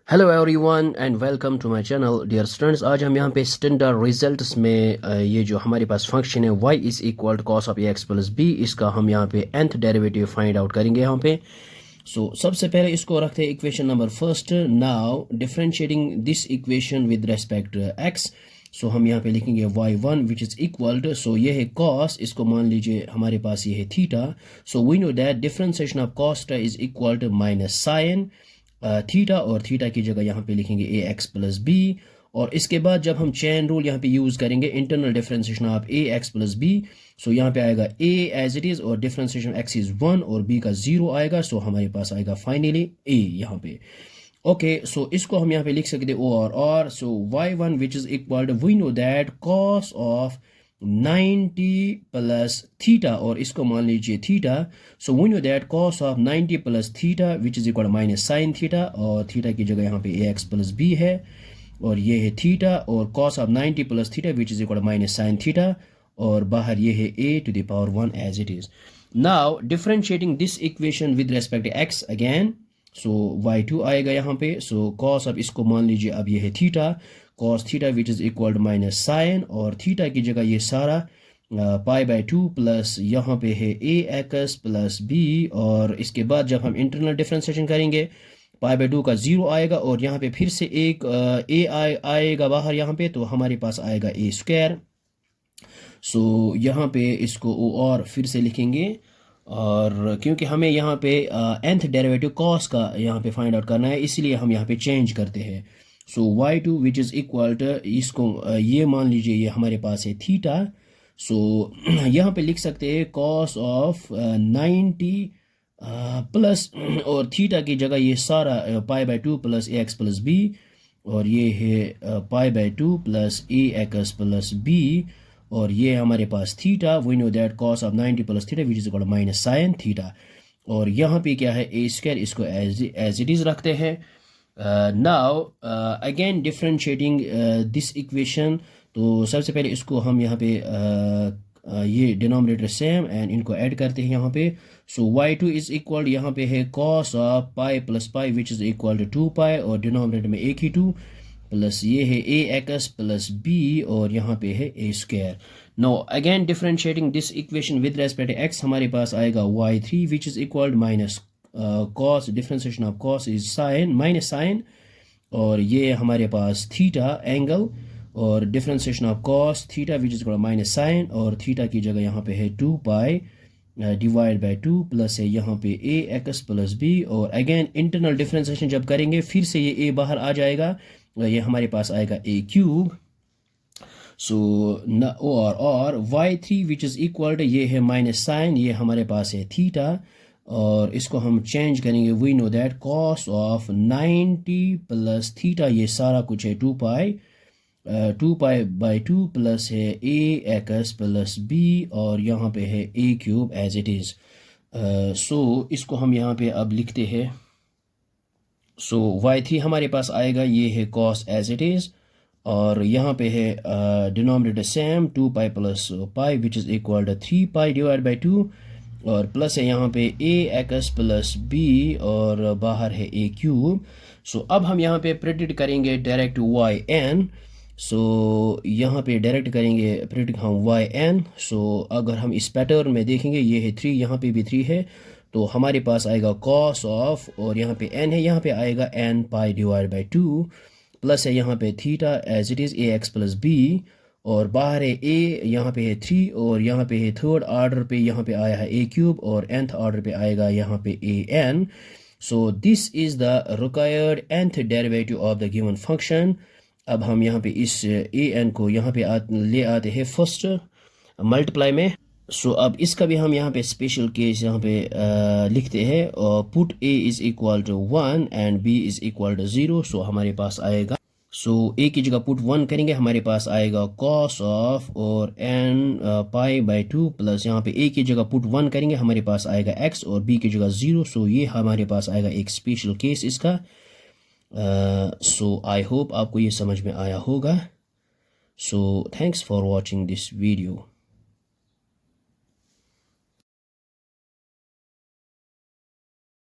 Hello everyone and welcome to my channel dear students. आज हम यहाँ पे स्टैंडर्ड रिजल्ट्स में ये जो हमारे पास फंक्शन है y is equal to cos of a x plus b, इसका हम यहाँ पे nth डेरिवेटिव फाइंड आउट करेंगे यहाँ पे। सबसे पहले इसको रखते हैं equation number first. Now differentiating this equation with respect x। हम यहाँ पे लिखेंगे y1 which is equal to, ये है cos, इसको मान लीजिए हमारे पास ये है theta. We know that differentiation of cos is equal to minus sine theta, और थीटा की जगह यहाँ पे लिखेंगे ए एक्स प्लस बी। और इसके बाद जब हम चेन रूल यहाँ पे यूज़ करेंगे, internal differentiation of a x plus b, यहाँ पे आएगा ए एज इट इज़ और डिफरेंशिएशन एक्स इज़ 1 और बी का 0 आएगा। हमारे पास आएगा फाइनली ए यहाँ पे। ओके, इसको हम यहाँ पे लिख सकते हैं ओ और y1 which is equal to, we know that cos of 90 plus theta, और इसको मान लीजिए theta. We know that cos of 90 plus theta which is equal minus sine theta, और थीटा की जगह यहाँ पे ए एक्स प्लस बी है, और ये है थीटा, और cos of 90 plus theta which is equal minus sine theta, और बाहर ये है a to the power 1 as it is. Now differentiating this equation with respect x again, y2 आएगा यहाँ पे। कॉस अब इसको मान लीजिए अब ये है theta, cos theta which is equal to minus sine, और थीटा की जगह ये सारा पाई बाई 2 प्लस यहाँ पे है ए एक्स प्लस बी, और इसके बाद जब हम इंटरनल डिफरेंशिएशन करेंगे पाई बाई 2 का 0 आएगा, और यहाँ पे फिर से एक ए आएगा बाहर यहाँ पे, तो हमारे पास आएगा ए स्क्वायर। यहाँ पे इसको और फिर से लिखेंगे, और क्योंकि हमें यहाँ पे nth डेरिवेटिव कॉस का यहाँ पे फाइंड आउट करना है, इसलिए हम यहाँ पे चेंज करते हैं। y2 which is equal to, इसको ये मान लीजिए ये हमारे पास है थीटा। यहाँ पे लिख सकते हैं कॉस ऑफ 90 प्लस, और थीटा की जगह ये सारा pi by 2 plus a x plus b, और ये है pi by 2 plus a x plus b, और ये हमारे पास theta. We know that cos of 90 plus theta which is equal minus sine theta, और यहाँ पे क्या है ए स्क्वायर, इसको एज इट इज़ रखते हैं। Now again differentiating this equation, सबसे पहले इसको हम यहाँ पे ये डिनोमिनेटर सेम एंड इनको ऐड करते हैं यहाँ पे। y2 इज इक्वल, यहाँ पे है cos of pi plus pi which is equal to 2 pi, और डिनोमिनेटर में एक ही 2 प्लस ये है ए एक्स प्लस बी, और यहाँ पे है a square. Now again differentiating this equation with respect x, हमारे पास आएगा y3 which is equal minus cos, differentiation of cos is sine minus sine, और ये हमारे पास थीटा एंगल, और differentiation of cos theta which is equal minus sine, और theta की जगह यहाँ पे है 2 पाई डिवाइड बाई 2 प्लस है यहाँ पे ए एक्स प्लस बी, और अगेन इंटरनल डिफरेंशिएशन जब करेंगे फिर से ये ए बाहर आ जाएगा, ये हमारे पास आएगा ए क्यूब। और y3 which is equal to, ये है माइनस साइन, ये हमारे पास है थीटा, और इसको हम चेंज करेंगे। We know that cos of 90 plus theta, ये सारा कुछ है 2 पाई बाई 2 प्लस है ए एक्स प्लस बी, और यहाँ पे है ए क्यूब एज इट इज़। इसको हम यहाँ पे अब लिखते हैं। y3 हमारे पास आएगा, ये है कॉस एज इट इज़, और यहाँ पे है denominator same 2 pi plus pi which is equal to 3 pi divide by 2, और प्लस है यहाँ पे ए एक्स प्लस बी, और बाहर है ए क्यूब। अब हम यहाँ पे प्रेडिक्ट करेंगे डायरेक्ट वाई एन। यहाँ पे डायरेक्ट करेंगे प्रेडिक्ट हम वाई एन। अगर हम इस पैटर्न में देखेंगे, ये है 3, यहाँ पे भी 3 है, तो हमारे पास आएगा कॉस ऑफ, और यहाँ पे n है, यहाँ पे आएगा n pi divide by 2, plus है यहाँ पे theta as it is a x plus b, और बाहर है a, यहाँ पे है 3, और यहाँ पे है थर्ड ऑर्डर पे यहाँ पे आया है a क्यूब, और nth ऑर्डर पे आएगा यहाँ पे a n। This is the required nth derivative of the given function. अब हम यहाँ पे इस a n को यहाँ पे ले आते हैं फर्स्ट मल्टीप्लाई में। अब इसका भी हम यहाँ पे स्पेशल केस यहाँ पे लिखते हैं, और put a is equal to 1 and b is equal to 0। हमारे पास आएगा, a की जगह पुट 1 करेंगे, हमारे पास आएगा कॉस ऑफ और n पाई बाई 2 प्लस यहाँ पे a की जगह पुट 1 करेंगे, हमारे पास आएगा x, और b की जगह 0। ये हमारे पास आएगा एक स्पेशल केस इसका। आई होप आपको ये समझ में आया होगा। Thanks for watching this video.